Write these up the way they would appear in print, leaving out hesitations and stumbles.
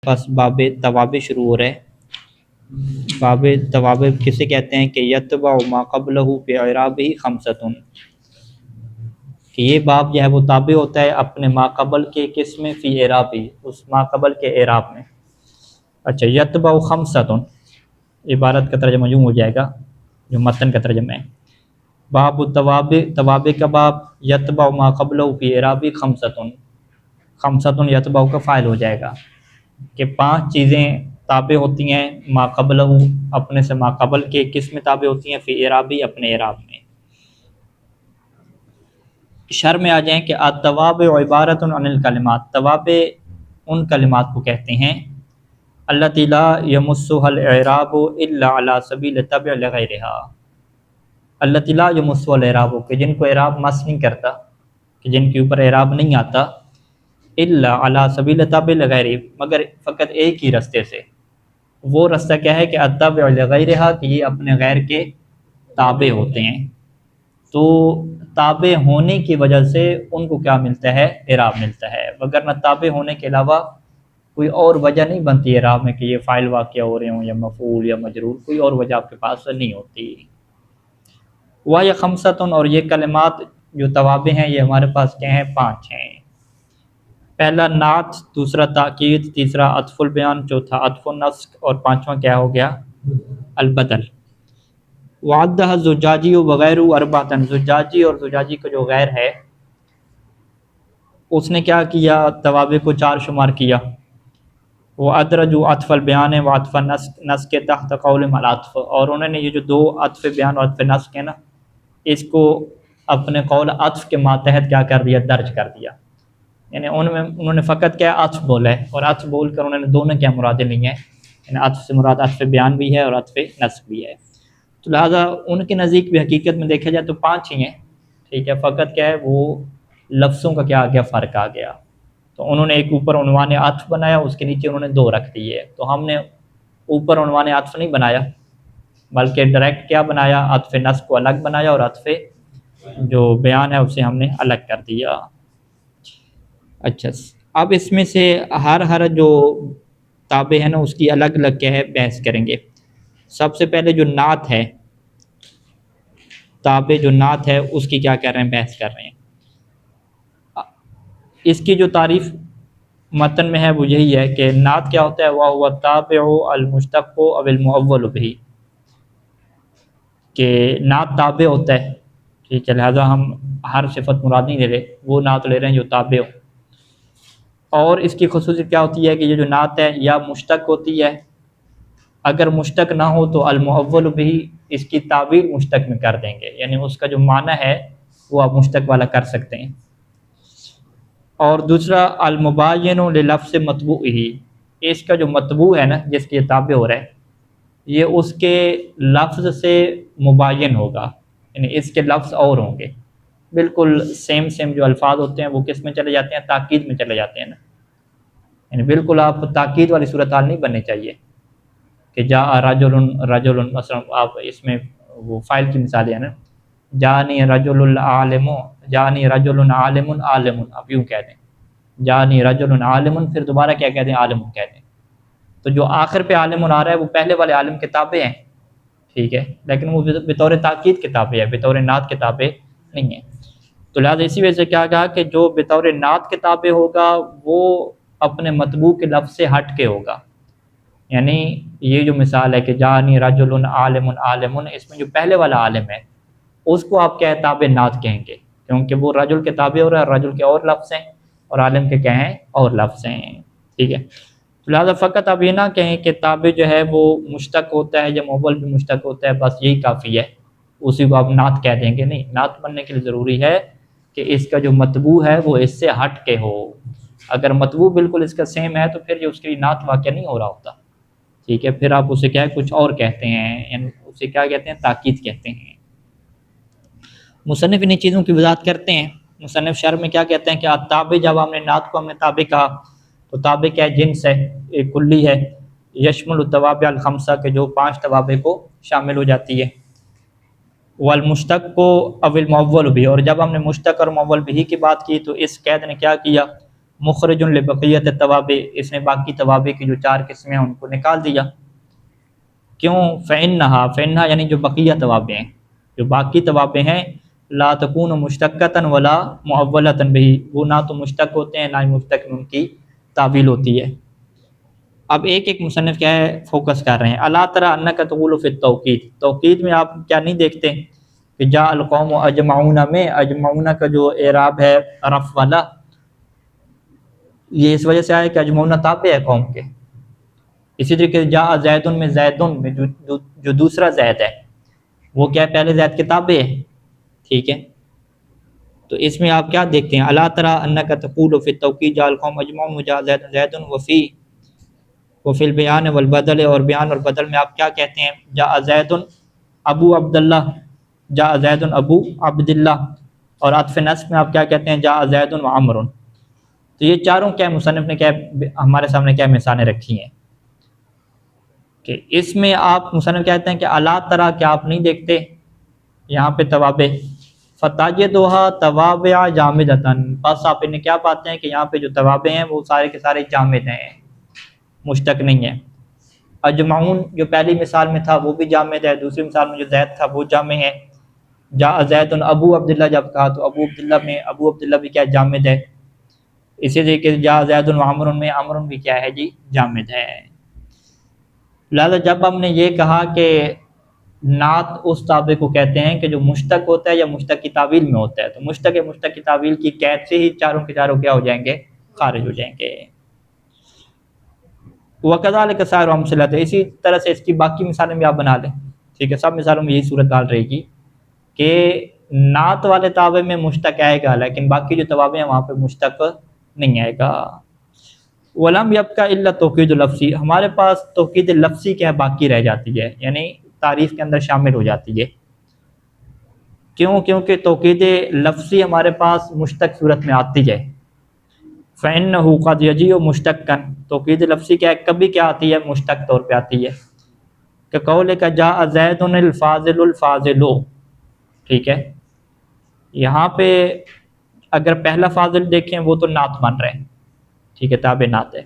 بس باب توابع شروع ہو رہا ہے۔ باب توابع کسے کہتے ہیں کہ یتبع ما قبلہ فی اعرابہ خمسۃ، کہ یہ باب جو ہے وہ تابع ہوتا ہے اپنے ما قبل کے کس میں، فی اعرابہ، اس ما قبل کے اعراب میں۔ اچھا، یتبع خمسۃ عبارت کا ترجمہ یوں ہو جائے گا جو متن کا ترجمہ ہے، باب التوابع، توابع کا باب، یتبع ما قبلہ فی اعرابہ خمسۃ، خمسۃ یتبع کا فاعل ہو جائے گا کہ 5 چیزیں تابع ہوتی ہیں ما قبلہ، اپنے سے ما قبل کے کس میں تابع ہوتی ہیں، فی اعرابہ، اپنے اعراب میں۔ شرح میں آ جائیں کہ التوابع عبارۃ عن الکلمات، توابع ان کلمات کو کہتے ہیں التی لا یمسها الاعراب الا علی سبیل تبع لغیرها، التی لا یمسها الاعراب، کہ جن کو اعراب مس نہیں کرتا، کہ جن کے اوپر اعراب نہیں آتا، الا علی سبیل تبع لغیرہ، مگر فقط ایک ہی رستے سے۔ وہ رستہ کیا ہے کہ التبع لغیرها، کہ یہ اپنے غیر کے تابع ہوتے ہیں، تو تابع ہونے کی وجہ سے ان کو کیا ملتا ہے، اعراب ملتا ہے، وگرنہ تابع ہونے کے علاوہ کوئی اور وجہ نہیں بنتی اعراب میں کہ یہ فاعل واقع ہو رہے ہوں یا مفعول یا مجرور، کوئی اور وجہ آپ کے پاس نہیں ہوتی۔ وَهِيَ خَمْسَةٌ، اور یہ کلمات جو توابع ہیں یہ ہمارے پاس کیا ہیں، 5 ہیں۔ پہلا نعت، دوسرا تاکید، تیسرا عطف البیان، چوتھا عطف النسق، اور 5واں کیا ہو گیا، البدل۔ وعدہ الزجاجی وغیرہ اربعۃ، زجاجی اور زجاجی کا جو غیر ہے اس نے کیا کیا، توابع کو 4 شمار کیا۔ وہ ادرج عطف البیان و عطف نسق کے تحت قول العطف، اور انہوں نے یہ جو 2 عطف بیان اور عطف نسق ہے نا، اس کو اپنے قول عطف کے ماتحت کیا کر دیا، درج کر دیا، یعنی انہوں نے فقط کیا عطف بولا ہے، اور عطف بول کر انہوں نے دونوں کیا مرادیں لی ہیں، یعنی عطف سے مراد عطف بیان بھی ہے اور عطف نسق بھی ہے، تو لہٰذا ان کے نزدیک بھی حقیقت میں دیکھا جائے تو 5 ہی ہیں، ٹھیک ہے، فقط کیا ہے وہ لفظوں کا کیا آ گیا، فرق آ گیا، تو انہوں نے ایک اوپر عنوان عطف بنایا، اس کے نیچے انہوں نے 2 رکھ دیے، تو ہم نے اوپر عنوان عطف نہیں بنایا بلکہ ڈائریکٹ کیا بنایا، عطف نسق کو الگ بنایا اور عطف جو بیان ہے اسے ہم نے الگ کر دیا۔ اچھا، اب اس میں سے ہر جو تابع ہے نا اس کی الگ الگ کیا ہے بحث کریں گے۔ سب سے پہلے جو نعت ہے، تابع جو نعت ہے اس کی کیا کر رہے ہیں، بحث کر رہے ہیں۔ اس کی جو تعریف متن میں ہے وہ یہی ہے کہ نعت کیا ہوتا ہے، وَهُوَ التَّابِعُ الْمُشْتَقُّ أَوِ الْمُؤَوَّلُ بِهِ، کہ نعت تابع ہوتا ہے، ٹھیک ہے، لہٰذا ہم ہر صفت مراد نہیں لے رہے، وہ نعت لے رہے ہیں جو تابع ہو، اور اس کی خصوصیت کیا ہوتی ہے کہ یہ جو نعت ہے یا مشتق ہوتی ہے، اگر مشتق نہ ہو تو المؤول بھی اس کی تعبیر مشتق میں کر دیں گے، یعنی اس کا جو معنی ہے وہ آپ مشتق والا کر سکتے ہیں۔ اور دوسرا المبین للفظ مطبوعہ، اس کا جو مطبوع ہے نا جس کے تابع ہو رہا ہے یہ اس کے لفظ سے مبین ہوگا، یعنی اس کے لفظ اور ہوں گے، بالکل سیم جو الفاظ ہوتے ہیں وہ کس میں چلے جاتے ہیں، تاکید میں چلے جاتے ہیں نا، یعنی بالکل آپ تاکید والی صورتحال نہیں بننی چاہیے کہ جاء رجل مثلا آپ اس میں وہ فاعل کی مثالیں ہیں نا، جانی رجل العالم، جانی رجل عالم عالم، آپ یوں کہہ دیں جانی رجل عالم، پھر دوبارہ کیا کہہ دیں، عالم کہہ دیں، تو جو آخر پہ عالم آ رہا ہے وہ پہلے والے عالم کے تابع ہیں، ٹھیک ہے، لیکن وہ بطور تاکید کے تابع ہے، بطور نعت کے تابع نہیں ہے، تو لہٰذا اسی وجہ سے کیا کہا کہ جو بطور نعت کے تابع ہوگا وہ اپنے مطبوع کے لفظ سے ہٹ کے ہوگا، یعنی یہ جو مثال ہے کہ جانی رجل عالم عالم، اس میں جو پہلے والا عالم ہے اس کو آپ کیا ہے، تابع نعت کہیں گے، کیونکہ وہ رجل کے تابع ہو رہا ہے، رجل کے اور لفظ ہیں اور عالم کے کیا ہیں، اور لفظ ہیں، ٹھیک ہے، تو لہٰذا فقط آپ یہ نہ کہیں کہ تابع جو ہے وہ مشتق ہوتا ہے یا مؤول بھی مشتق ہوتا ہے، بس یہی کافی ہے، اسی کو آپ نعت کہہ دیں گے، نہیں، نعت بننے کے لیے ضروری ہے کہ اس کا جو مطبوع ہے وہ اس سے ہٹ کے ہو، اگر مطبوع بالکل اس کا سیم ہے تو پھر یہ اس کے لیے نعت واقع نہیں ہو رہا ہوتا، ٹھیک ہے، پھر آپ اسے کیا ہے کچھ اور کہتے ہیں، یعنی اسے کیا کہتے ہیں، تاکید کہتے ہیں۔ مصنف انہیں چیزوں کی وضاحت کرتے ہیں، مصنف شرح میں کیا کہتے ہیں کہ تابع، جب ہم نے نعت کو ہم نے تابع کہا تو تابع کیا ہے، جنس ہے، ایک کلی ہے، یشمل التوابع الخمسہ، کے جو 5 توابع کو شامل ہو جاتی ہے، والمشتق کو او المؤول بھی، اور جب ہم نے مشتق اور مؤول بھی کی بات کی تو اس قید نے کیا کیا، مخرج لبقیت التوابع، اس نے باقی توابع کی جو 4 قسمیں ہیں ان کو نکال دیا. کیوں؟ فإنہا یعنی جو بقیہ توابع ہیں، جو باقی توابع ہیں، لا تکون مشتقۃ ولا معولۃ بہ، وہ نہ تو مشتق ہوتے ہیں نہ ہی مشتق میں ان کی تعویل ہوتی ہے. اب ایک ایک مصنف کیا ہے فوکس کر رہے ہیں. الا تری انک تقول فی التوقید، توقید میں آپ کیا نہیں دیکھتے کہ جاء القوم اجمعون میں اجمعون کا جو اعراب ہے رفع والا، یہ اس وجہ سے آیا کہ اجمعون تابع ہے قوم کے. اسی طریقے سے جاء زید میں زیدن میں جو دوسرا زید ہے وہ کیا ہے پہلے زید کے تابع ہے. ٹھیک ہے، تو اس میں آپ کیا دیکھتے ہیں؟ الا تری انک تقول فی التوقید جاء القوم اجمعون وجاء زید وفی البیان والبدل، اور بیان اور بدل میں آپ کیا کہتے ہیں؟ جاء زید ابو عبداللہ، جاء زید ابو عبداللہ. اور عطف نصب میں آپ کیا کہتے ہیں؟ جاء زید وعمر. تو یہ چاروں کیا مصنف نے کیا ہمارے سامنے کیا مثالیں رکھی ہیں کہ اس میں آپ مصنف کہتے ہیں کہ الا تری، کیا آپ نہیں دیکھتے یہاں پہ توابع فتجدها توابع جامدۃ، بس آپ انہیں کیا پاتے ہیں کہ یہاں پہ جو توابع ہیں وہ سارے کے سارے جامد ہیں، مشتق نہیں ہے. اجمعون جو پہلی مثال میں تھا وہ بھی جامد ہے، دوسری مثال میں جو زید تھا وہ جامع ہے. جاء زید ابو عبداللہ جب کہا تو ابو عبداللہ میں ابو عبداللہ بھی کیا جامد ہے. اسی طریقے سے جاء زید وعمر میں عمر بھی کیا ہے جی جامد ہے. لہذا جب ہم نے یہ کہا کہ نعت اس تابع کو کہتے ہیں کہ جو مشتق ہوتا ہے یا مشتق کی تعویل میں ہوتا ہے، تو مشتق کی تعویل کی قید سے ہی چاروں کے چاروں کیا ہو جائیں گے؟ خارج ہو جائیں گے. وَكَذَلِكَ سَائِرُ أَمْثِلَتِهِ، اسی طرح سے اس کی باقی مثالیں بھی آپ بنا لیں. ٹھیک ہے، سب مثالوں میں یہی صورت حال رہے گی کہ نعت والے تابع میں مشتق آئے گا لیکن باقی جو توابع ہیں وہاں پہ مشتق نہیں آئے گا. وَلَمْ يَبْقَ إِلَّا التَّوْكِيدُ اللَّفْظِي، ہمارے پاس توقید لفظی کیا باقی رہ جاتی ہے، یعنی تعریف کے اندر شامل ہو جاتی ہے. کیوں؟ کیونکہ توقید لفظی ہمارے پاس مشتق صورت میں آتی ہے. فَإِنَّهُ قَدْ يَجِيءُ مُشْتَقًّا، توقید لفظی کیا ہے کبھی کیا آتی ہے؟ مشتق طور پہ آتی ہے. کہ قول کا جاء زید الفاضل الفاضل، ٹھیک ہے، یہاں پہ اگر پہلا فاضل دیکھیں وہ تو نعت بن رہے ہیں، ٹھیک ہے، تابع نعت ہے.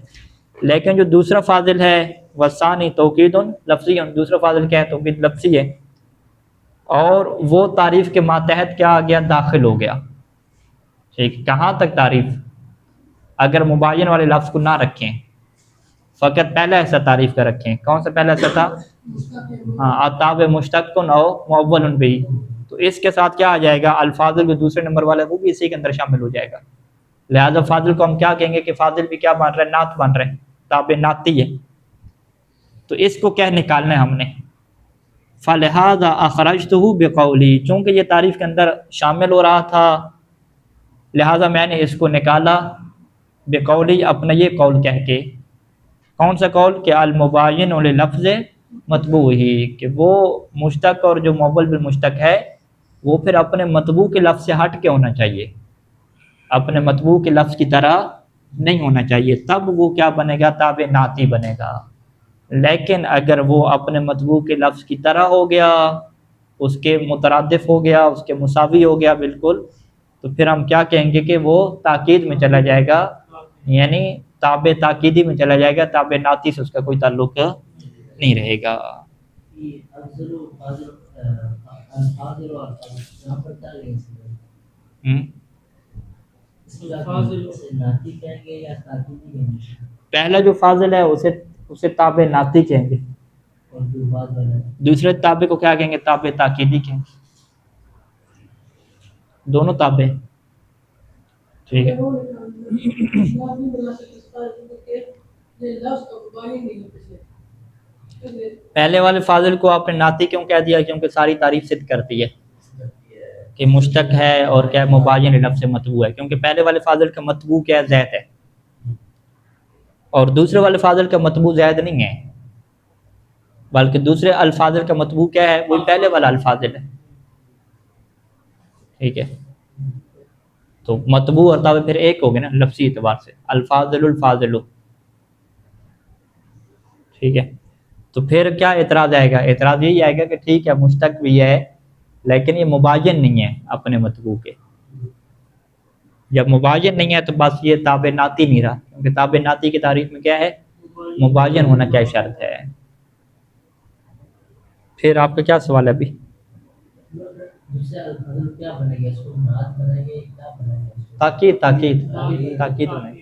لیکن جو دوسرا فاضل ہے وثانی توقید لفظی، دوسرا فاضل کیا ہے؟ توقید لفظی ہے، اور وہ تعریف کے ماتحت کیا آ گیا؟ داخل ہو گیا. ٹھیک، کہاں تک تعریف؟ اگر مباین والے لفظ کو نہ رکھیں، فقط پہلا ایسا تعریف کا رکھیں. کون سا پہلا ایسا تھا؟ ہاں، تابع مشتق او معول بھی، تو اس کے ساتھ کیا آ جائے گا؟ الفاظل جو دوسرے نمبر والا ہے وہ بھی اسی کے اندر شامل ہو جائے گا. لہذا فاضل کو ہم کیا کہیں گے کہ فاضل بھی کیا بن رہا ہے؟ نعت بن رہے ہیں، تابع نعتی ہے. تو اس کو کیا نکالنا ہے ہم نے؟ فَلِهَذَا أَخْرَجْتُهُ بِقَوْلِي، چونکہ یہ تعریف کے اندر شامل ہو رہا تھا لہذا میں نے اس کو نکالا بقولی، اپنا یہ قول کہہ کے. کون سا قول؟ کہ المباین للفظ مطبوع ہی، کہ وہ مشتق اور جو معول بالمشتق ہے وہ پھر اپنے مطبوع کے لفظ سے ہٹ کے ہونا چاہیے، اپنے مطبوع کے لفظ کی طرح نہیں ہونا چاہیے، تب وہ کیا بنے گا؟ تابع نعتی بنے گا. لیکن اگر وہ اپنے مطبوع کے لفظ کی طرح ہو گیا، اس کے مترادف ہو گیا، اس کے مساوی ہو گیا بالکل، تو پھر ہم کیا کہیں گے کہ وہ تاکید میں چلا جائے گا، یعنی تابع تاکیدی میں چلا جائے گا، تابع نعتی سے اس کا کوئی تعلق نہیں رہے گا. پہلا جو فاضل ہے اسے تابع نعتی کہیں گے، دوسرے تابع کو کیا کہیں گے؟ تابع تاکیدی کہیں گے. دونوں تابع، ٹھیک ہے. پہلے والے فاضل کو آپ نے نعتی کیوں کہہ دیا؟ کیونکہ ساری تعریف صدق کرتی ہے کہ مشتق ہے اور کیا مباین لفظ مطبوع ہے. کیونکہ پہلے والے فاضل کا مطبوع کیا ہے؟ زید ہے، اور دوسرے والے فاضل کا مطبوع زید نہیں ہے، بلکہ دوسرے الفاظل کا مطبوع کیا ہے؟ وہی پہلے والا الفاظل ہے. ٹھیک ہے، تو مطبوع اور تابع پھر ایک ہو گئے نا لفظی اعتبار سے، الفاظل الفاظل. ٹھیک ہے، تو پھر کیا اعتراض آئے گا؟ اعتراض یہی آئے گا کہ ٹھیک ہے مشتق بھی ہے لیکن یہ مباین نہیں ہے اپنے مطبوع کے. جب مباین نہیں ہے تو بس یہ تابع ناتی نہیں رہا، کیونکہ تابع ناتی کی تعریف میں کیا ہے؟ مباین ہونا کیا شرط ہے۔ پھر آپ کا کیا سوال ہے ابھی؟ تاکید تاکید تاکید بنائے،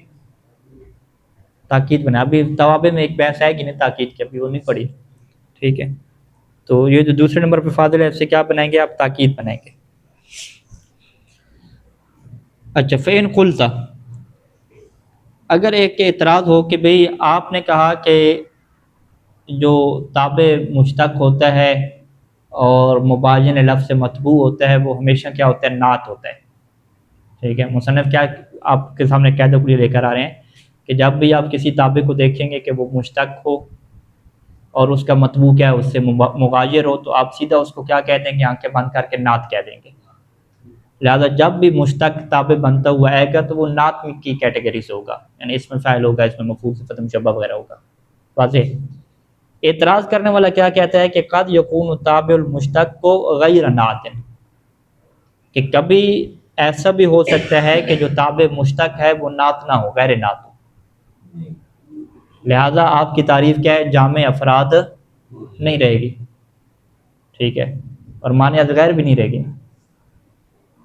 تاکید بنائے۔ ابھی توابع میں ایک بحث ہے کہ نہیں تاکید کی، ابھی وہ نہیں پڑھی، ٹھیک ہے؟ تو یہ جو دوسرے نمبر پہ فاضل ہے اس سے کیا بنائیں گے آپ؟ تاکید بنائیں گے۔ اچھا، فین قلتا، اگر ایک اعتراض ہو کہ بھئی آپ نے کہا کہ جو تابع مشتق ہوتا ہے اور مباین لفظ سے مطبوع ہوتا ہے وہ ہمیشہ کیا ہوتا ہے؟ نعت ہوتا ہے، ٹھیک ہے؟ مصنف کیا آپ کے سامنے قاعدہ کلی لے کر آ رہے ہیں کہ جب بھی آپ کسی تابع کو دیکھیں گے کہ وہ مشتق ہو اور اس کا مطبوع کیا ہے؟ اس سے مغایر ہو، تو آپ سیدھا اس کو کیا کہہ دیں گے؟ آنکھیں بند کر کے نعت کہہ دیں گے۔ لہذا جب بھی مشتق تابع بنتا ہوا آئے گا تو وہ نعت کی کیٹیگری سے ہوگا، یعنی اس میں فاعل ہوگا، اس میں مفعول صفت مشبہ وغیرہ ہوگا۔ واضح؟ اعتراض کرنے والا کیا کہتا ہے کہ قد یکون تابع المشتق کو غیر نعت، کہ کبھی ایسا بھی ہو سکتا ہے کہ جو تابع مشتق ہے وہ نعت نہ ہو، غیر نعت ہو۔ لہذا آپ کی تعریف کیا ہے؟ جامع افراد نہیں رہے گی، ٹھیک ہے؟ اور مانع غیر بھی نہیں رہے گی۔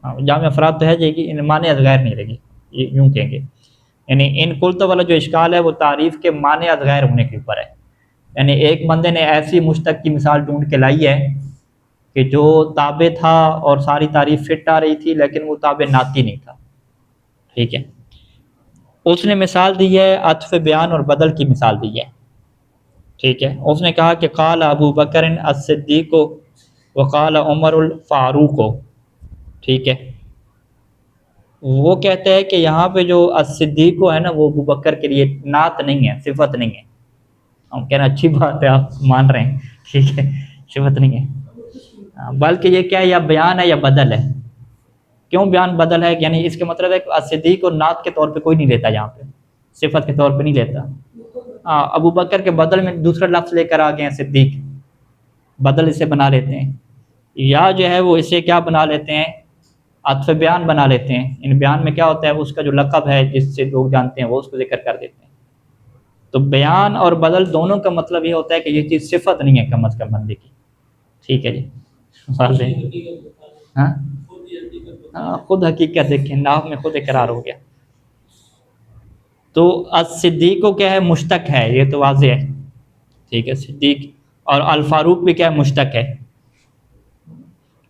جامع افراد تو ہے جائے گی، مانع غیر نہیں رہے گی، یہ یوں کہیں گے۔ یعنی ان قلت والا جو اشکال ہے وہ تعریف کے مانع غیر ہونے کے اوپر ہے۔ یعنی ایک بندے نے ایسی مشتق کی مثال ڈھونڈ کے لائی ہے کہ جو تابع تھا اور ساری تعریف فٹ آ رہی تھی لیکن وہ تابع ناتی نہیں تھا، ٹھیک ہے؟ اس نے مثال دی ہے عطف بیان اور بدل کی مثال دی ہے، ٹھیک ہے؟ اس نے کہا کہ قال ابو بکر الصدیق وقال عمر الفاروق، ٹھیک ہے؟ وہ کہتے ہیں کہ یہاں پہ جو الصدیق ہے نا وہ ابو بکر کے لیے نعت نہیں ہے، صفت نہیں ہے۔ ہم کہنا اچھی بات ہے، آپ مان رہے ہیں، ٹھیک ہے؟ صفت نہیں ہے، بلکہ یہ کیا ہے؟ یا بیان ہے یا بدل ہے۔ کیوں بیان بدل ہے؟ یعنی اس کا مطلب ہے کہ الصدیق اور نعت کے طور پہ کوئی نہیں لیتا، یہاں پہ صفت کے طور پہ نہیں لیتا۔ ابو بکر کے بدل میں دوسرا لفظ لے کر آ گئے ہیں صدیق، بدل اسے بنا لیتے ہیں، یا جو ہے وہ اسے کیا بنا لیتے ہیں؟ عطف بیان بنا لیتے ہیں۔ ان بیان میں کیا ہوتا ہے؟ اس کا جو لقب ہے جس سے لوگ جانتے ہیں وہ اس کو ذکر کر دیتے ہیں۔ تو بیان اور بدل دونوں کا مطلب یہ ہوتا ہے کہ یہ چیز صفت نہیں ہے کم از کم بندے کی، ٹھیک ہے جی؟ ہاں خود حقیقت دیکھیں، ناف میں خود اقرار ہو گیا۔ تو الصدیق کو کیا ہے؟ مشتق ہے، یہ تو واضح ہے، ٹھیک ہے؟ صدیق اور الفاروق بھی کیا ہے؟ مشتق ہے۔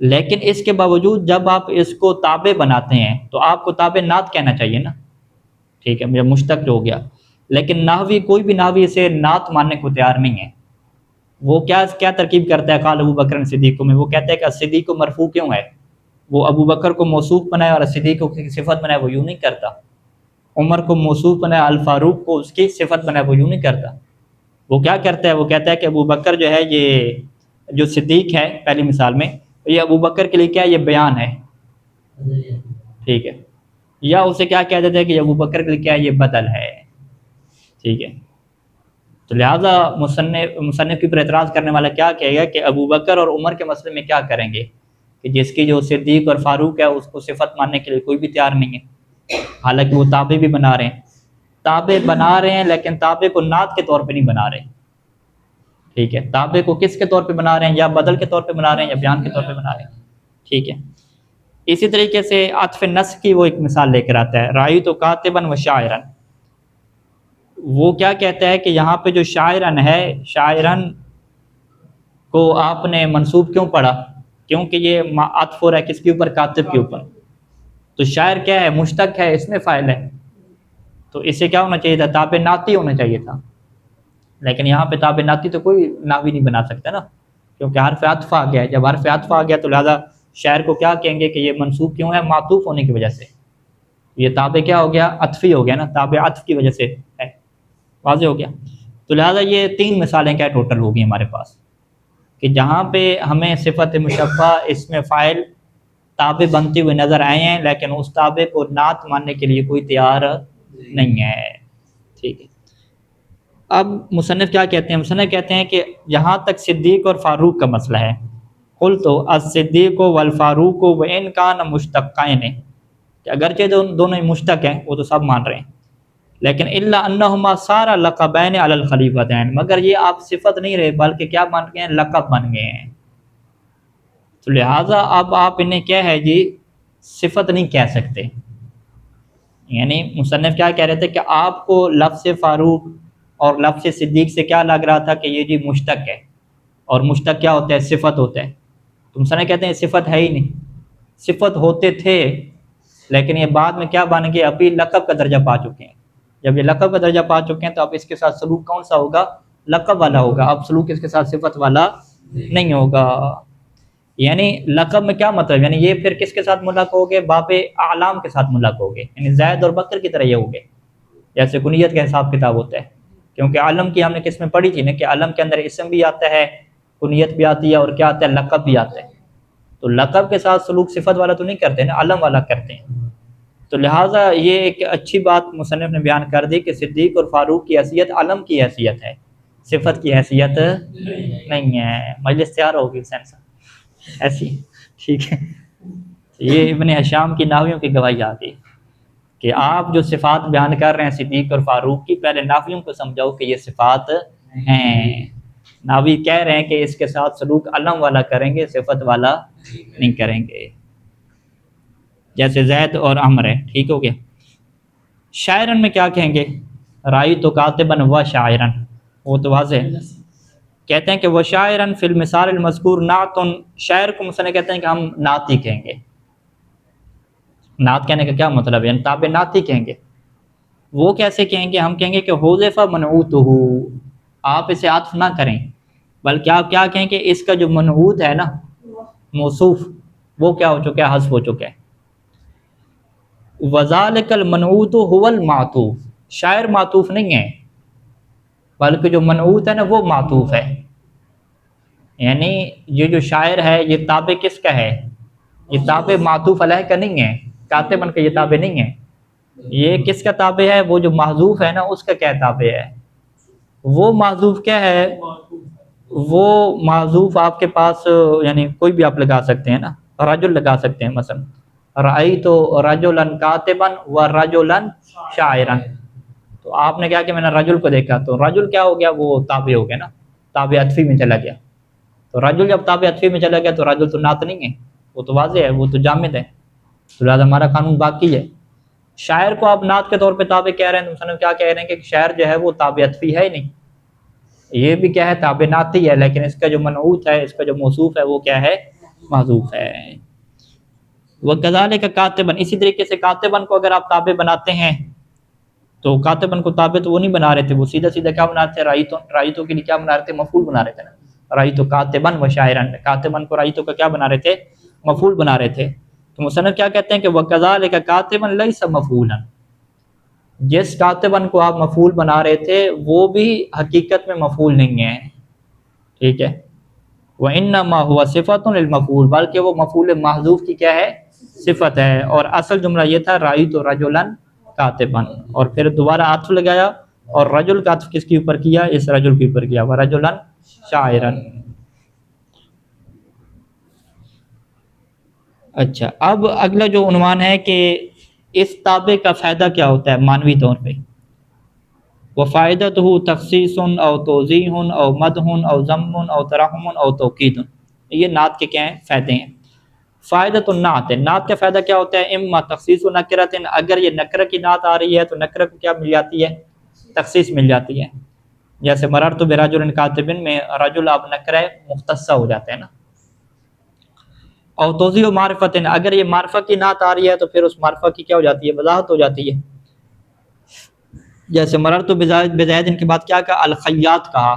لیکن اس کے باوجود جب آپ اس کو تابع بناتے ہیں تو آپ کو تابع نعت کہنا چاہیے نا، ٹھیک ہے؟ مجھے مشتق جو ہو گیا، لیکن نحوی کوئی بھی نحوی اسے نعت ماننے کو تیار نہیں ہے۔ وہ کیا ترکیب کرتا ہے قال ابو بکر صدیق میں؟ وہ کہتا ہے کہ صدیق کو مرفوع کیوں ہے؟ وہ ابو بکر کو موصوف بنائے اور صدیق کو کی صفت بنائے، وہ یوں نہیں کرتا۔ عمر کو موصوف بنائے، الفاروق کو اس کی صفت بنائے، وہ یوں نہیں کرتا۔ وہ کیا کرتا ہے؟ وہ کہتا ہے کہ ابو بکر جو ہے، یہ جو صدیق ہے پہلی مثال میں، یہ ابو بکر کے لیے کیا ہے؟ یہ بیان ہے، ٹھیک ہے؟ یا اسے کیا کہہ دیتے ہیں کہ ابو بکر کے لیے کیا ہے؟ یہ بدل ہے، ٹھیک ہے؟ تو لہٰذا مصنف کی پر اعتراض کرنے والا کیا کہے گا کہ ابو بکر اور عمر کے مسئلے میں کیا کریں گے کہ جس کی جو صدیق اور فاروق ہے اس کو صفت ماننے کے لیے کوئی بھی تیار نہیں ہے، حالانکہ وہ تابع بھی بنا رہے ہیں، تابع بنا رہے ہیں لیکن تابع کو نعت کے طور پہ نہیں بنا رہے، ٹھیک ہے؟ تابع کو کس کے طور پہ بنا رہے ہیں؟ یا بدل کے طور پہ بنا رہے ہیں یا بیان کے طور پہ بنا رہے ہیں، ٹھیک ہے؟ اسی طریقے سے عطف نسخ کی وہ ایک مثال لے کر آتا ہے، رأیت کاتبا و شاعرا۔ وہ کیا کہتا ہے کہ یہاں پہ جو شاعرن ہے، شاعرن کو آپ نے منصوب کیوں پڑھا؟ کیونکہ یہ عطف ہو رہا ہے کس کے اوپر؟ کاتب کے اوپر۔ تو شاعر کیا ہے؟ مشتق ہے، اس میں فاعل ہے، تو اسے کیا ہونا چاہیے تھا؟ تابع نعتی ہونا چاہیے تھا۔ لیکن یہاں پہ تابع نعتی تو کوئی ناوی نہیں بنا سکتا نا، کیونکہ حرف عطف آ گیا ہے۔ جب حرف عطف آ گیا تو لہذا شاعر کو کیا کہیں گے کہ یہ منصوب کیوں ہے؟ معطوف ہونے کی وجہ سے۔ یہ تابع کیا ہو گیا؟ عطفی ہو گیا نا، تابع عطف کی وجہ سے ہے، واضح ہو گیا؟ تو لہٰذا یہ 3 مثالیں کیا ٹوٹل ہوگی ہمارے پاس کہ جہاں پہ ہمیں صفت مشبہ اس میں فاعل تابع بنتے ہوئے نظر آئے ہیں لیکن اس تابع کو نعت ماننے کے لیے کوئی تیار نہیں ہے، ٹھیک ہے؟ اب مصنف کیا کہتے ہیں؟ مصنف کہتے ہیں کہ جہاں تک صدیق اور فاروق کا مسئلہ ہے، قلت الصدیق والفاروق وان کان مشتقین، کہ اگرچہ دونوں ہی مشتق ہیں، وہ تو سب مان رہے ہیں، لیکن الا انہما صار لقبین علی الخلیفتین، مگر یہ آپ صفت نہیں رہے بلکہ کیا بن گئے ہیں؟ لقب بن گئے ہیں۔ تو لہٰذا اب آپ انہیں کیا ہے جی صفت نہیں کہہ سکتے۔ یعنی مصنف کیا کہہ رہے تھے کہ آپ کو لفظ فاروق اور لفظ صدیق سے کیا لگ رہا تھا کہ یہ جی مشتق ہے، اور مشتق کیا ہوتا ہے؟ صفت ہوتا ہے۔ تو مصنف کہتے ہیں صفت ہے ہی نہیں، صفت ہوتے تھے لیکن یہ بعد میں کیا بن گئے؟ ابھی لقب کا درجہ پا چکے ہیں۔ جب یہ لقب کا درجہ پا چکے ہیں تو اب اس کے ساتھ سلوک کون سا ہوگا؟ لقب والا ہوگا، اب سلوک اس کے ساتھ صفت والا نہیں ہوگا۔ یعنی لقب میں کیا مطلب؟ یعنی یہ پھر کس کے ساتھ ملحق ہوگے؟ باب اعلام کے ساتھ ملحق ہوگے، یعنی زید اور بکر کی طرح یہ ہوگے، جیسے کنیت کا حساب کتاب ہوتا ہے۔ کیونکہ علم کی ہم نے قسمیں پڑھی تھی نا کہ علم کے اندر اسم بھی آتا ہے، کنیت بھی آتی ہے، اور کیا آتا ہے؟ لقب بھی آتا ہے۔ تو لقب کے ساتھ سلوک صفت والا تو نہیں کرتے نا، علم والا کرتے ہیں۔ تو لہٰذا یہ ایک اچھی بات مصنف نے بیان کر دی کہ صدیق اور فاروق کی حیثیت علم کی حیثیت ہے، صفت کی حیثیت نہیں ہے۔ مجلس تیار ہوگی حسین صاحب ایسی، ٹھیک ہے۔ یہ ابن ہشام کی نحویوں کی گواہی آ گئی کہ آپ جو صفات بیان کر رہے ہیں صدیق اور فاروق کی، پہلے نحویوں کو سمجھاؤ کہ یہ صفات ہیں۔ نحوی کہہ رہے ہیں کہ اس کے ساتھ سلوک علم والا کریں گے، صفت والا نہیں کریں گے، جیسے زید اور عمر ہے، ٹھیک ہو گیا۔ شاعرن میں کیا کہیں گے؟ رائی تو کاتبن و شاعرن، وہ تو واضح ہے۔ کہتے ہیں کہ وہ شاعرن فی المثال المذکور نعتن، شاعر کو مثلا کہتے ہیں کہ ہم نعت ہی کہیں گے۔ نعت کہنے کا کیا مطلب ہے؟ یعنی تابع نعت ہی کہیں گے۔ وہ کیسے کہیں گے؟ ہم کہیں گے کہ حذف منعوتہ، آپ اسے عطف نہ کریں بلکہ آپ کیا کہیں کہ اس کا جو منعوت ہے نا موصوف، وہ کیا ہو چکا ہے؟ حذف ہو چکا ہے۔ وذالک المنعوت هو المعطوف، شاعر معطوف نہیں ہے بلکہ جو منعوت ہے نا وہ معطوف ہے۔ یعنی یہ جو شاعر ہے یہ تابع کس کا ہے؟ یہ تابع معطوف علیہ کا نہیں ہے، کاتبن کا یہ تابع نہیں ہے۔ یہ کس کا تابع ہے؟ وہ جو محذوف ہے نا اس کا کیا تابع ہے؟ وہ محذوف کیا ہے؟ وہ محذوف آپ کے پاس یعنی کوئی بھی آپ لگا سکتے ہیں نا، رجل لگا سکتے ہیں، مثلا رأیت رجلا کاتبا و رجلا شاعرا، تو آپ نے کیا کہ میں نے رجل کو دیکھا، تو رجل کیا ہو گیا؟ وہ تابع ہو گیا نا، تابع عطفی میں چلا گیا۔ تو رجل جب تابع عطفی میں چلا گیا تو رجل تو نعت نہیں ہے، وہ تو واضح ہے، وہ تو جامد ہے، تو لہٰذا ہمارا قانون باقی ہے۔ شاعر کو آپ نعت کے طور پہ تابع کہہ رہے ہیں، مثلا کیا کہہ رہے ہیں کہ شاعر جو ہے وہ تابع عطفی ہے ہی نہیں، یہ بھی کیا ہے؟ تابع نعتی ہے، لیکن اس کا جو منعوت ہے، اس کا جو موصوف ہے وہ کیا ہے؟ محذوف ہے۔ وَكَذَلِكَ كَاتِبًا، اسی طریقے سے کاتبن کو اگر آپ تابع بناتے ہیں تو کاتبن کو تابع تو وہ نہیں بنا رہے تھے، وہ سیدھا سیدھا کیا بنا رہے تھے؟ رائیتوں کے لیے کیا بنا رہے تھے؟ مفعول بنا رہے تھے نا، رائیتو کاتبن و شاعرن، کاتبن کو رائیتو کا کیا بنا رہے تھے؟ مفعول بنا رہے تھے۔ تو مصنف کیا کہتے ہیں کہ وَكَذَلِكَ كَاتِبًا لَيْسَ مَفْعُولًا، جس کاتبن کو آپ مفعول بنا رہے تھے وہ بھی حقیقت میں مفعول نہیں ہے، ٹھیک ہے۔ وَإِنَّمَا هُوَ صِفَةٌ لِلْمَفْعُولِ، بلکہ وہ مفعول محذوف کی کیا ہے؟ صفت ہے۔ اور اصل جملہ یہ تھا رأیت رجلا کاتبا، اور پھر دوبارہ عطف لگایا اور رجل کا عطف کس کے اوپر کیا؟ اس رجل کے اوپر کیا، ورجلا شاعرا۔ اچھا، اب اگلا جو عنوان ہے کہ اس تابع کا فائدہ کیا ہوتا ہے معنوی طور پہ؟ وَفَائِدَتُهُ تَخْصِيصٌ أَوْ تَوْضِيحٌ أَوْ مَدْحٌ أَوْ ذَمٌّ أَوْ تَرَحُّمٌ أَوْ تَوْقِيدٌ، یہ نعت کے کیا ہیں؟ فائدے ہیں۔ فائدۃ النعت، نعت کا فائدہ کیا ہوتا ہے؟ اما تخصیص و نکرۃ، اگر یہ نکرہ کی نعت آ رہی ہے تو نکرہ کو کیا مل جاتی ہے؟ تخصیص مل جاتی ہے، جیسے مررت برجل کاتب میں رجل اب نکرہ مختصہ ہو جاتا ہے نا۔ اور توضیح و معرفت، اگر یہ معرفہ کی نعت آ رہی ہے تو پھر اس معرفہ کی کیا ہو جاتی ہے؟ وضاحت ہو جاتی ہے، جیسے مررت بزید کے بعد کیا کہا؟ الخیاط کہا،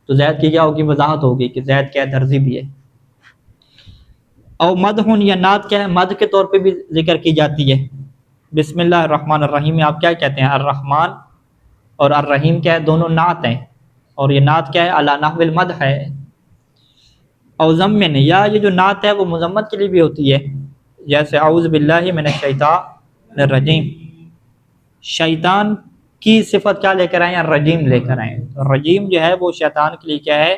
تو زید کی کیا ہوگی؟ وضاحت ہوگی کہ زید کیا درزی بھی ہے۔ او مدح، یا نعت کیا ہے؟ مدح کے طور پہ بھی ذکر کی جاتی ہے، بسم اللہ الرحمن الرحیم میں آپ کیا کہتے ہیں؟ الرحمن اور الرحیم کیا ہے؟ دونوں نعت ہیں، اور یہ نعت کیا ہے؟ علی نحو المدح ہے۔ او ضمن، یا یہ جو نعت ہے وہ مذمت کے لیے بھی ہوتی ہے، جیسے اعوذ باللہ من الشیطان الرجیم، شیطان کی صفت کیا لے کر آئیں؟ الرجیم لے کر آئیں۔ الرجیم جو ہے وہ شیطان کے لیے کیا ہے؟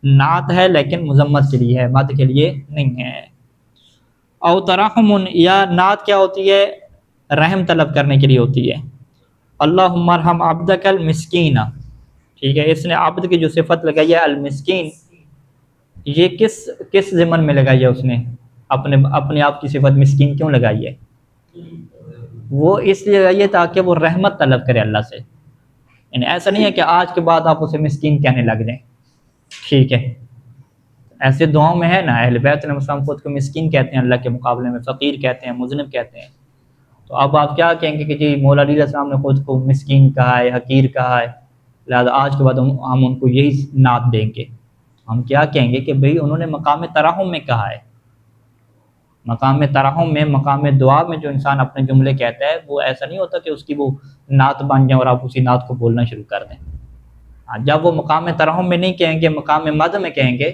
نعت ہے، لیکن مذمت کے لیے ہے، مدح کے لیے نہیں ہے۔ او ترحم، یا نعت کیا ہوتی ہے؟ رحم طلب کرنے کے لیے ہوتی ہے. اللہم ارحم عبدک المسکین، ٹھیک ہے. اس نے عبد کی جو صفت لگائی ہے المسکین، یہ کس ضمن میں لگائی ہے اس نے؟ اپنے آپ کی صفت مسکین کیوں لگائی ہے؟ وہ اس لیے لگائی ہے تاکہ وہ رحمت طلب کرے اللہ سے. یعنی ایسا نہیں ہے کہ آج کے بعد آپ اسے مسکین کہنے لگ جائیں، ٹھیک ہے. ایسے دعاؤں میں ہے نا، اہل بیت علیہ السلام خود کو مسکین کہتے ہیں، اللہ کے مقابلے میں فقیر کہتے ہیں، مذنب کہتے ہیں. تو اب آپ کیا کہیں گے کہ جی مولا علی علیہ السلام نے خود کو مسکین کہا ہے، حقیر کہا ہے، لہٰذا آج کے بعد ہم ان کو یہی نعت دیں گے. ہم کیا کہیں گے کہ بھئی انہوں نے مقام ترحم میں کہا ہے. مقام ترحم میں، مقام دعا میں جو انسان اپنے جملے کہتا ہے، وہ ایسا نہیں ہوتا کہ اس کی وہ نعت بن جائیں اور آپ اسی نعت کو بولنا شروع کر دیں. جب وہ مقام ترحم میں نہیں کہیں گے، مقام مدح میں کہیں گے،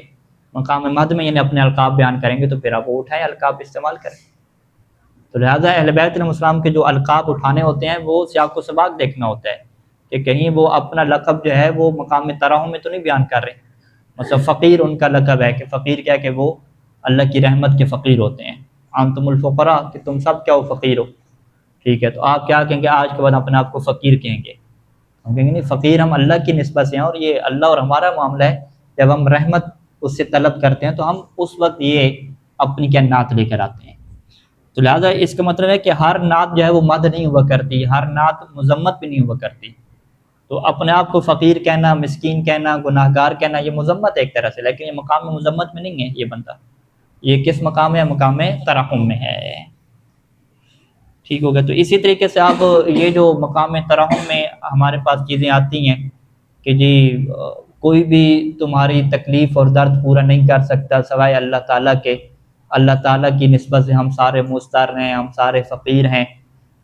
مقام مدح میں یعنی اپنے القاب بیان کریں گے، تو پھر آپ وہ اٹھائیں، القاب استعمال کریں. تو لہٰذا اہل بیت علیہ السلام کے جو القاب اٹھانے ہوتے ہیں وہ سیاق و سباق دیکھنا ہوتا ہے کہ کہیں وہ اپنا لقب جو ہے وہ مقام ترحم میں تو نہیں بیان کر رہے. مثلا فقیر ان کا لقب ہے کہ فقیر کیا کہ وہ اللہ کی رحمت کے فقیر ہوتے ہیں. انتم الفقراء، کہ تم سب کیا ہو؟ فقیر ہو، ٹھیک ہے. تو آپ کیا کہیں گے؟ آج کے بعد اپنے آپ کو فقیر کہیں گے. ہم کہیں گے نہیں، فقیر ہم اللہ کی نسبت سے ہیں، اور یہ اللہ اور ہمارا معاملہ ہے. جب ہم رحمت اس سے طلب کرتے ہیں تو ہم اس وقت یہ اپنی کیا نعت لے کر آتے ہیں. تو لہٰذا اس کا مطلب ہے کہ ہر نعت جو ہے وہ مدح نہیں ہوا کرتی، ہر نعت مذمت بھی نہیں ہوا کرتی. تو اپنے آپ کو فقیر کہنا، مسکین کہنا، گناہ گار کہنا، یہ مذمت ہے ایک طرح سے، لیکن یہ مقام مذمت میں نہیں ہے. یہ بندہ یہ کس مقام ہے؟ مقام ترحم میں ہے. ٹھیک ہو گیا. تو اسی طریقے سے آپ یہ جو مقام ترحم میں ہمارے پاس چیزیں آتی ہیں کہ جی کوئی بھی تمہاری تکلیف اور درد پورا نہیں کر سکتا سوائے اللہ تعالیٰ کے. اللہ تعالیٰ کی نسبت سے ہم سارے مضطر ہیں، ہم سارے فقیر ہیں.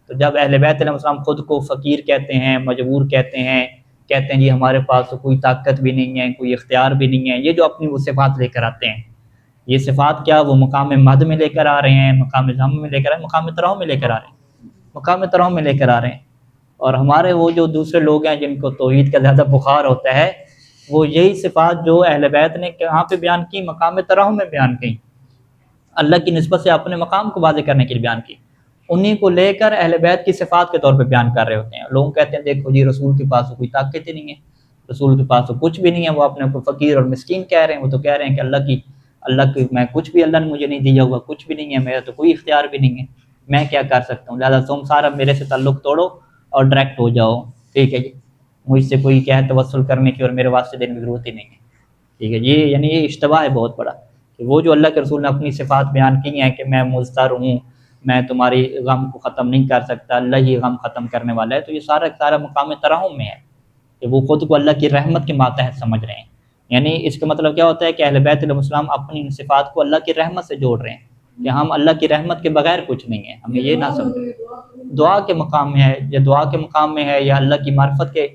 تو جب اہل بیت علیہ السلام خود کو فقیر کہتے ہیں، مجبور کہتے ہیں جی ہمارے پاس تو کوئی طاقت بھی نہیں ہے، کوئی اختیار بھی نہیں ہے، یہ جو اپنی وہ صفات لے کر آتے ہیں، یہ صفات کیا وہ مقام مدح میں لے کر آ رہے ہیں، مقام ذم میں لے کر آ رہے ہیں، مقام ترحم میں لے کر آ رہے ہیں، مقام ترحم میں لے کر آ رہے ہیں. اور ہمارے وہ جو دوسرے لوگ ہیں جن کو توحید کا زیادہ بخار ہوتا ہے، وہ یہی صفات جو اہل بیت نے کہاں پہ بیان کی؟ مقام ترحم میں بیان کی، اللہ کی نسبت سے اپنے مقام کو واضح کرنے کے لیے بیان کی. انہیں کو لے کر اہل بیت کی صفات کے طور پہ بیان کر رہے ہوتے ہیں. لوگ کہتے ہیں دیکھو جی رسول کے پاس تو کوئی طاقت ہی نہیں ہے، رسول کے پاس تو کچھ بھی نہیں ہے، وہ اپنے کو فقیر اور مسکین کہہ رہے ہیں. وہ تو کہہ رہے ہیں کہ اللہ کی میں کچھ بھی، اللہ نے مجھے نہیں دیا ہوا، کچھ بھی نہیں ہے، میرا تو کوئی اختیار بھی نہیں ہے، میں کیا کر سکتا ہوں. لہٰذا تم سارا میرے سے تعلق توڑو اور ڈائریکٹ ہو جاؤ، ٹھیک ہے جی. مجھ سے کوئی کیا ہے توسل کرنے کی اور میرے واسطے دینے کی ضرورت ہی نہیں ہے، ٹھیک ہے. یہ اشتباہ ہے بہت بڑا کہ وہ جو اللہ کے رسول نے اپنی صفات بیان کی ہیں کہ میں مضطر ہوں، میں تمہاری غم کو ختم نہیں کر سکتا، اللہ ہی غم ختم کرنے والا ہے. تو یہ سارا مقام ترحم میں ہے کہ وہ خود کو اللہ کی رحمت کے ماتحت سمجھ رہے ہیں. یعنی اس کا مطلب کیا ہوتا ہے کہ اہل بیت علیہ السلام اپنی ان صفات کو اللہ کی رحمت سے جوڑ رہے ہیں کہ ہم اللہ کی رحمت کے بغیر کچھ نہیں ہیں. ہمیں یہ نہ سمجھیں دعا کے مقام میں ہے، یا دعا کے مقام میں ہے، یا اللہ کی معرفت کے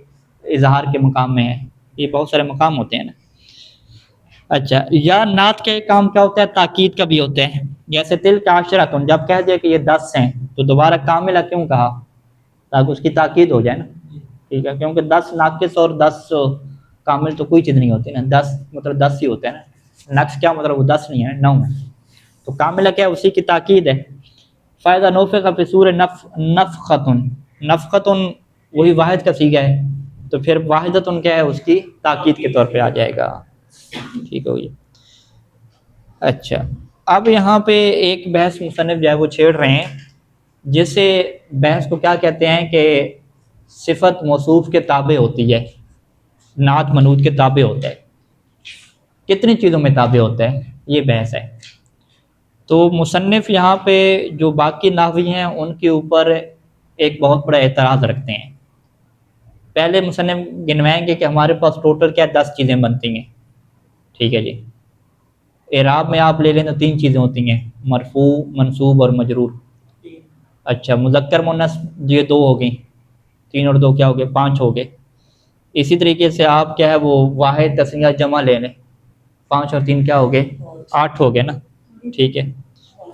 اظہار کے مقام میں ہے. یہ بہت سارے مقام ہوتے ہیں نا. اچھا، یا نعت کے کام کیا ہوتا ہے؟ تاکید کا بھی ہوتا ہے. جیسے تل کا عشرتن، جب کہہ دیا کہ یہ 10 ہیں تو دوبارہ کاملہ کیوں کہا؟ تاکہ اس کی تاکید ہو جائے نا، ٹھیک ہے. کیونکہ 10 ناقص اور 10 کامل تو کوئی چیز نہیں ہوتی نا. 10 مطلب 10 ہی ہوتے ہیں نا، نقص کیا مطلب وہ 10 نہیں ہے، 9 ہے. تو کاملہ کیا ہے؟ اسی کی تاکید ہے. فائدہ نوفق فی سور نفختن، نفختن وہی واحد کا صیغہ ہے، تو پھر واحدتن کیا ہے؟ اس کی تاکید کے طور پہ آ جائے گا. ٹھیک ہو گیا. اچھا، اب یہاں پہ ایک بحث مصنف جو ہے وہ چھیڑ رہے ہیں، جسے بحث کو کیا کہتے ہیں کہ صفت موصوف کے تابع ہوتی ہے، نعت منعوت کے تابع ہوتا ہے. کتنی چیزوں میں تابع ہوتا ہے؟ یہ بحث ہے. تو مصنف یہاں پہ جو باقی نحوی ہیں ان کے اوپر ایک بہت بڑا اعتراض رکھتے ہیں. پہلے مصنف گنوائیں گے کہ ہمارے پاس ٹوٹل کیا 10 چیزیں بنتی ہیں، ٹھیک ہے جی. اعراب میں آپ لے لیں تو 3 چیزیں ہوتی ہیں، مرفوع، منصوب اور مجرور. اچھا، مذکر مؤنث یہ 2 ہو گئیں، 3 اور 2 کیا ہو گئے؟ 5 ہو گئے. اسی طریقے سے آپ کیا ہے وہ واحد تثنیہ جمع لے لیں، 5 اور 3 کیا ہو گئے؟ 8 ہو گئے نا، ٹھیک ہے.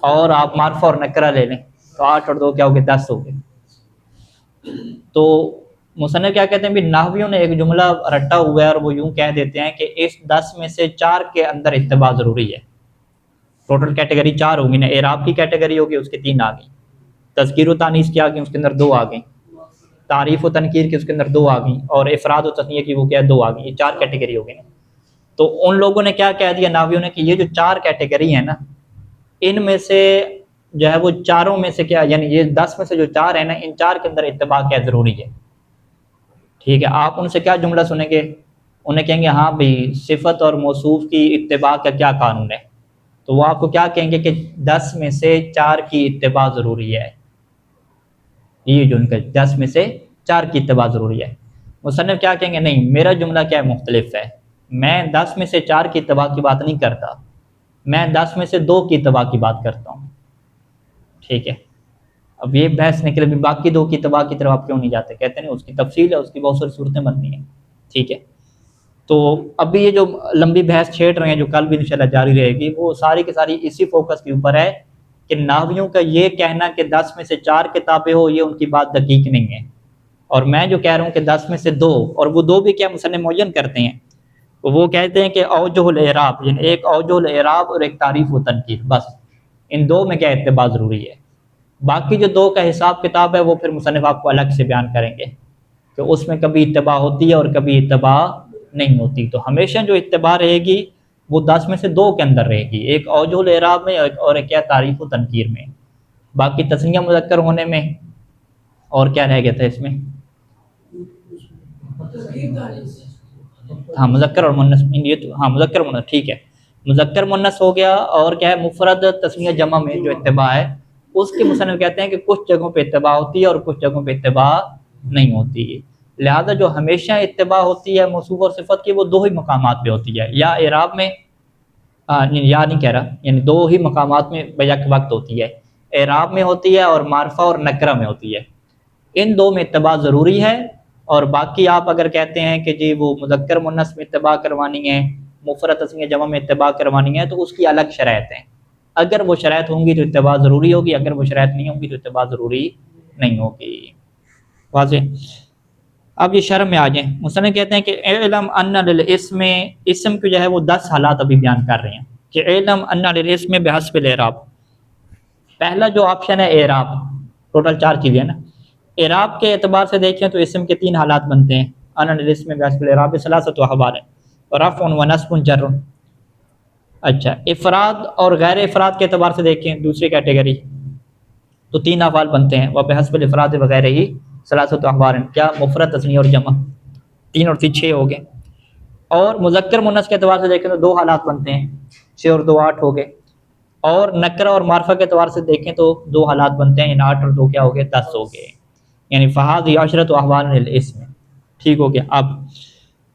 اور آپ معرفہ اور نکرہ لے لیں تو 8 اور 2 کیا ہو گئے؟ 10 ہو گئے. تو مصنف کیا کہتے ہیں؟ بھی نحویوں نے ایک جملہ رٹا ہوا ہے اور وہ یوں کہہ دیتے ہیں کہ اس 10 میں سے 4 کے اندر اتباع ضروری ہے. ٹوٹل کیٹیگری 4 ہوگی نا، اعراب کی کیٹیگری ہوگی اس کے 3 آ گئی، تذکیر و تانیث کی آ گئی اس کے اندر 2 آ گئیں، تعریف و تنکیر کی اس کے اندر 2 آ گئیں، اور افراد و تثنیہ کی وہ کیا 2 آ گئی، یہ 4 کیٹیگری ہو گئی نا۔ تو ان لوگوں نے کیا کہہ دیا ناویوں نے کہ یہ جو 4 کیٹیگری ہیں نا، ان میں سے جو ہے وہ چاروں میں سے کیا، یعنی یہ 10 میں سے جو 4 ہیں نا، ان 4 کے اندر اتباع کیا ضروری ہے۔ ٹھیک ہے، آپ ان سے کیا جملہ سنیں گے، انہیں کہیں گے ہاں بھئی صفت اور موصوف کی اتباع کا کیا قانون ہے، تو وہ آپ کو کیا کہیں گے کہ 10 میں سے 4 کی اتباع ضروری ہے، یہ جو ان کا 10 میں سے 4 کی اتباع ضروری ہے۔ مصنف کیا کہیں گے، نہیں میرا جملہ کیا ہے، مختلف ہے، میں 10 میں سے 4 کی اتباع کی بات نہیں کرتا، میں 10 میں سے 2 کی اتباع کی بات کرتا ہوں۔ ٹھیک ہے، اب یہ بحث نکلے بھی باقی 2 کی اتباع کی طرف آپ کیوں نہیں جاتے، کہتے ہیں اس کی تفصیل ہے، اس کی بہت ساری صورتیں بنتی ہیں۔ ٹھیک ہے، تو ابھی یہ جو لمبی بحث چھیڑ رہے ہیں جو کل بھی انشاءاللہ جاری رہے گی، وہ ساری کی ساری اسی فوکس کے اوپر ہے کہ ناویوں کا یہ کہنا کہ 10 میں سے 4 کتابیں ہو، یہ ان کی بات دقیق نہیں ہے، اور میں جو کہہ رہا ہوں کہ 10 میں سے 2، اور وہ 2 بھی کیا مصنف معین کرتے ہیں، وہ کہتے ہیں کہ اوجہ الاعراب، یعنی ایک اوجہ الاعراب اور ایک تعریف و تنکیر، بس ان 2 میں کیا اتباع ضروری ہے۔ باقی جو 2 کا حساب کتاب ہے وہ پھر مصنف آپ کو الگ سے بیان کریں گے کہ اس میں کبھی اتباع ہوتی ہے اور کبھی اتباع نہیں ہوتی۔ تو ہمیشہ جو اتباع رہے گی وہ 10 میں سے 2 کے اندر رہے گی، ایک اوجہ الاعراب میں اور ایک کیا تعریف و تنکیر میں، باقی تثنیہ مذکر ہونے میں، اور کیا رہ گیا تھا اس میں، ہاں مذکر اور مؤنث، یہ تو ہاں مذکر مؤنث، ٹھیک ہے مذکر مؤنث ہو گیا، اور کیا ہے مفرد تثنیہ جمع میں جو اتباع ہے اس کے مصنف کہتے ہیں کہ کچھ جگہوں پہ اتباع ہوتی ہے اور کچھ جگہوں پہ اتباع نہیں ہوتی ہے، لہذا جو ہمیشہ اتباع ہوتی ہے موصوف اور صفت کی وہ 2 ہی مقامات پہ ہوتی ہے، یا اعراب میں یا نہیں کہہ رہا، یعنی 2 ہی مقامات میں بیک وقت ہوتی ہے، اعراب میں ہوتی ہے اور معرفہ اور نکرہ میں ہوتی ہے، ان 2 میں اتباع ضروری ہے، اور باقی آپ اگر کہتے ہیں کہ جی وہ مذکر مؤنث میں اتباع کروانی ہے، مفرد تثنیہ جمع میں اتباع کروانی ہے، تو اس کی الگ شرائط ہیں، اگر وہ شرائط ہوں گی تو اتباع ضروری ہوگی، اگر وہ شرائط نہیں ہوں گی تو اتباع ضروری نہیں ہوگی۔ واضح؟ اب یہ شرح میں آ جائیں، مصنف کہتے ہیں کہ اعلم ان للاسم، اسم کو جو ہے وہ 10 حالات ابھی بیان کر رہے ہیں کہ اعلم ان للاسم بحسب الاعراب۔ پہلا جو آپشن ہے اعراب، ٹوٹل 4 چیزیں ہیں نا، اعراب کے اعتبار سے دیکھیں تو اسم کے 3 حالات بنتے ہیں، ان للاسم بحسب الاعراب ثلاثۃ احوال، رفع و نصب جر۔ اچھا، افراد اور غیر افراد کے اعتبار سے دیکھیں دوسری کیٹیگری، تو 3 احوال بنتے ہیں، وبحسب الافراد وغیرہ ہی ثلاثۃ احوال، کیا مفرد تثنیہ اور جمع، 3 اور 3 6 ہو گئے، اور مذکر مؤنث کے اعتبار سے دیکھیں تو 2 حالات بنتے ہیں، 6 اور 2 8 ہو گئے، اور نکرہ اور معرفہ کے اعتبار سے دیکھیں تو 2 حالات بنتے ہیں، یعنی 8 اور 2 کیا ہو گئے 10 ہو گئے، یعنی فہذہ عشرۃ احوال للاسم۔ ٹھیک ہو گیا۔ اب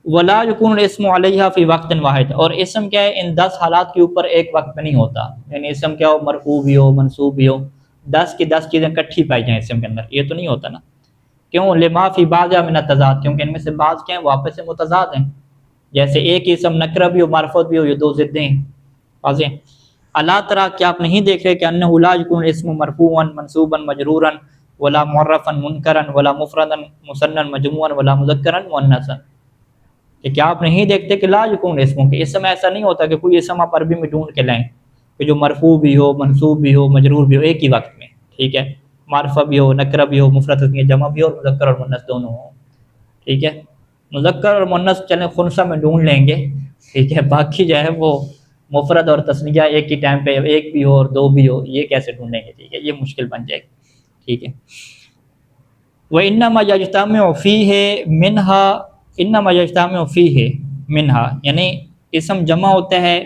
ولا یکون الاسم علیہا فی وقت واحد، اور اسم کیا ہے ان 10 حالات کے اوپر ایک وقت میں نہیں ہوتا، یعنی اسم کیا ہو مرفوع بھی ہو منصوب بھی ہو، 10 کی 10 چیزیں کٹھی پائی جائیں اسم کے اندر، یہ تو نہیں ہوتا نا، کیوں، لما فی بعض من التضاد، کیونکہ ان میں سے بعض کیا ہیں وہ آپس سے متضاد ہیں، جیسے ایک اسم نکرہ بھی ہو معرفت بھی ہو، یہ 2 ضدیں ہیں۔ واضح؟ الا تری، کیا آپ نہیں دیکھ رہے کہ انہ لا یکون الاسم مرفوعا منصوبا مجرورا ولا معرفا منکرا ولا مفردا مثنى مجموعا ولا مذکرا مؤنثا، کہ کیا آپ نہیں دیکھتے کہ لا یکون اسم، کہ اسم ایسا نہیں ہوتا کہ کوئی اسم آپ عربی میں ڈھونڈ کے لائیں کہ جو مرفوع بھی ہو منصوب بھی ہو مجرور بھی ہو ایک ہی وقت میں، ٹھیک ہے، معرفہ بھی ہو نکرہ بھی ہو مفرد تثنیہ جمع بھی ہو، اور مذکر اور مؤنث دونوں ہوں، ٹھیک ہے، مذکر اور مؤنث چلیں خنثی میں ڈھونڈ لیں گے، ٹھیک ہے، باقی جو ہے وہ مفرد اور تثنیہ ایک ہی ٹائم پہ ایک بھی ہو اور 2 بھی ہو، یہ کیسے ڈھونڈیں گے، ٹھیک ہے، یہ مشکل بن جائے گی، ٹھیک ہے۔ وَإِنَّمَا يَجْتَمِعُ فِيهِ مِنْهَا، انما یجتمع فیہ منہا، یعنی اسم جمع ہوتا ہے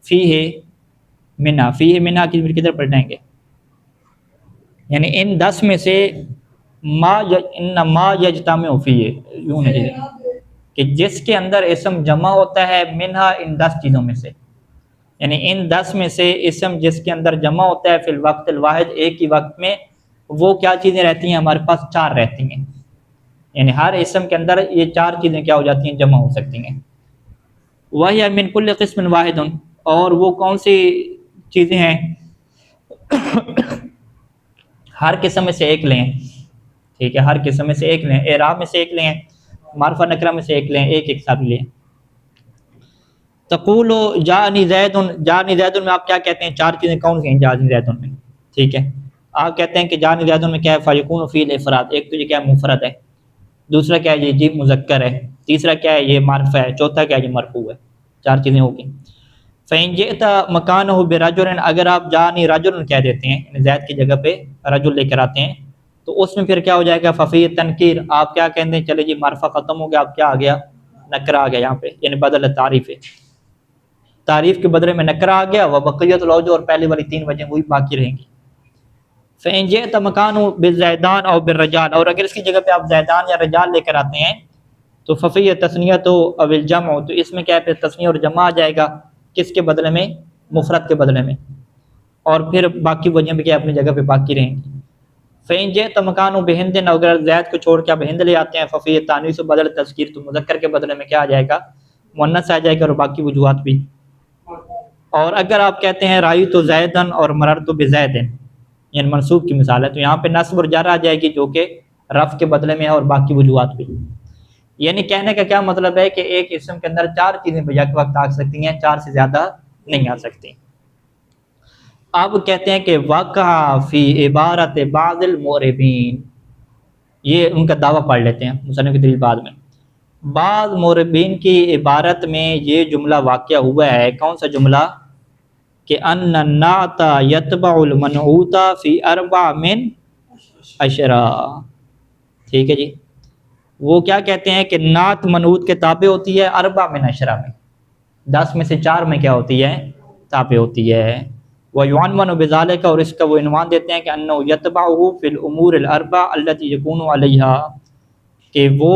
فیہ منہا، فیہ منہا کدھر پلٹیں گے، یعنی ان 10 میں سے ما یجتمع فیہ، یوں نہیں کہ جس کے اندر اسم جمع ہوتا ہے منہا ان 10 چیزوں میں سے، یعنی ان 10 میں سے اسم جس کے اندر جمع ہوتا ہے فی الوقت الواحد، ایک ہی وقت میں، وہ کیا چیزیں رہتی ہیں ہمارے پاس 4 رہتی ہیں، یعنی ہر اسم کے اندر یہ 4 چیزیں کیا ہو جاتی ہیں جمع ہو سکتی ہیں۔ وَهِيَ مِنْ كُلِّ قِسْمٍ وَاحِدٌ، اور وہ کون سی چیزیں ہیں، ہر قسم میں سے ایک لیں، ٹھیک ہے، ہر قسم میں سے ایک لیں، اعراب میں سے ایک لیں، معرفہ نکرہ میں سے ایک لیں، ایک ایک سب لیں۔ تقول جانی زید، جانی زید میں آپ کیا کہتے ہیں؟ چار چیزیں کون سی ہیں جانی زید میں؟ ٹھیک ہے، آپ کہتے ہیں کہ جانی زید میں کیا ہے؟ فیکون فی الافراد، ایک تو یہ کیا ہے؟ مفرد ہے، دوسرا کیا ہے؟ یہ جی مذکر ہے، تیسرا کیا ہے؟ یہ معرفہ ہے، چوتھا کیا ہے؟ یہ مرفوع ہے، چار چیزیں ہوگی۔ فَإِن جِئْتَ مَكَانَهُ بِرَجُلٍ، اگر آپ جانی رجل کہہ دیتے ہیں، یعنی زید کی جگہ پہ رجل لے کر آتے ہیں، تو اس میں پھر کیا ہو جائے گا؟ ففی تنکیر، آپ کیا کہتے ہیں؟ چلے جی معرفہ ختم ہو گیا، آپ کیا آ گیا؟ نکرہ آ گیا یہاں پہ، یعنی بدل تعریف ہے، تعریف کے بدلے میں نکرہ آ گیا، وبقیت الوجہ، اور پہلے والی تین وجہیں وہی باقی رہیں گی۔ فَإِن جِئْتَ مَكَانَهُ بِالزَّيْدَانِ أَوْ بِالرَّجَالِ، اور اگر اس کی جگہ پہ آپ زیدان یا رجال لے کر آتے ہیں تو ففی تثنیۃ او الجمع، تو اس میں کیا ہے؟ پھر تثنیہ اور جمع آ جائے گا، کس کے بدلے میں؟ مفرد کے بدلے میں، اور پھر باقی وجہیں بھی کیا اپنی جگہ پہ باقی رہیں گی۔ فَإِن جِئْتَ مَكَانَهُ بِهِنْدٍ، اگر زید کو چھوڑ کے آپ ہند لے آتے ہیں، ففی تانیث بدل تذکیر، تو مذکر کے بدلے میں کیا آ جائے گا؟ مؤنث آ جائے گا، اور باقی وجوہات بھی۔ اور اگر آپ کہتے ہیں رائی تو زیدن اور مررت بزیدن، یعنی منصوب کی مثال ہے، تو یہاں پہ نصب اور جر آ جائے گی، جو کہ رفع کے بدلے میں ہے، اور باقی وجوہات بھی۔ یعنی کہنے کا کیا مطلب ہے کہ ایک اسم کے اندر چار چیزیں بیک وقت آ سکتی ہیں، چار سے زیادہ نہیں آ سکتی۔ اب کہتے ہیں کہ وقع فی عبارت بعض الموربین، یہ ان کا دعویٰ پڑھ لیتے ہیں مصنف کی دلیل بعد میں۔ بعض موربین کی عبارت میں یہ جملہ واقع ہوا ہے، کون سا جملہ؟ کہ ان النعت یتبع المنعوت فی اربع من عشرہ، ٹھیک ہے جی، وہ کیا کہتے ہیں کہ نعت منعوت کے تابع ہوتی ہے اربع من عشرہ میں، 10 میں سے 4 میں کیا ہوتی ہے؟ تابع ہوتی ہے۔ وَيُعَنْوَنُ بِذَلِكَ، اور اس کا وہ عنوان دیتے ہیں کہ انه یتبعہ فی الامور الاربع التي یکون علیہا، کہ وہ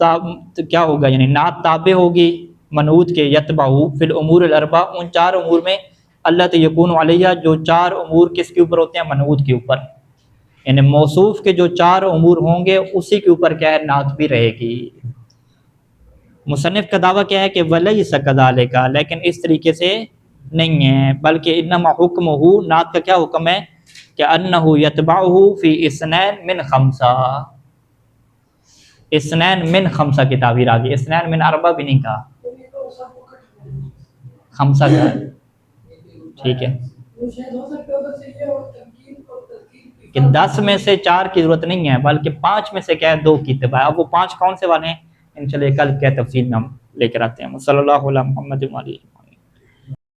کیا ہوگا؟ یعنی نعت تابع ہوگی منعوت کے یتبعہ فی الامور الاربع، ان 4 امور میں، التي یکون علیہا، جو 4 امور کس کے اوپر ہوتے ہیں؟ منعوت کے اوپر، یعنی موصوف کے جو 4 امور ہوں گے اسی کے اوپر کیا ہے؟ نعت بھی رہے گی۔ مصنف کا دعویٰ کیا ہے کہ وَلَيْسَ كَذَلِكَ، لیکن اس طریقے سے نہیں ہے، بلکہ انما حکمہ، نعت کا کیا حکم ہے؟ کہ انہ یتبعہ فی اثنین من خمسہ، اثنین من خمسہ کی تعبیر آ گئی، اثنین من اربع بھی نہیں کہا، خمسہ کا ہے، ٹھیک ہے، کہ 10 میں سے 4 کی ضرورت نہیں ہے، بلکہ 5 میں سے کیا ہے؟ 2 کی اتباع۔ اب وہ 5 کون سے والے ہیں؟ انشاءاللہ کل کیا تفصیل میں ہم لے کر آتے ہیں۔ صلی اللہ علیہ محمد و علیہ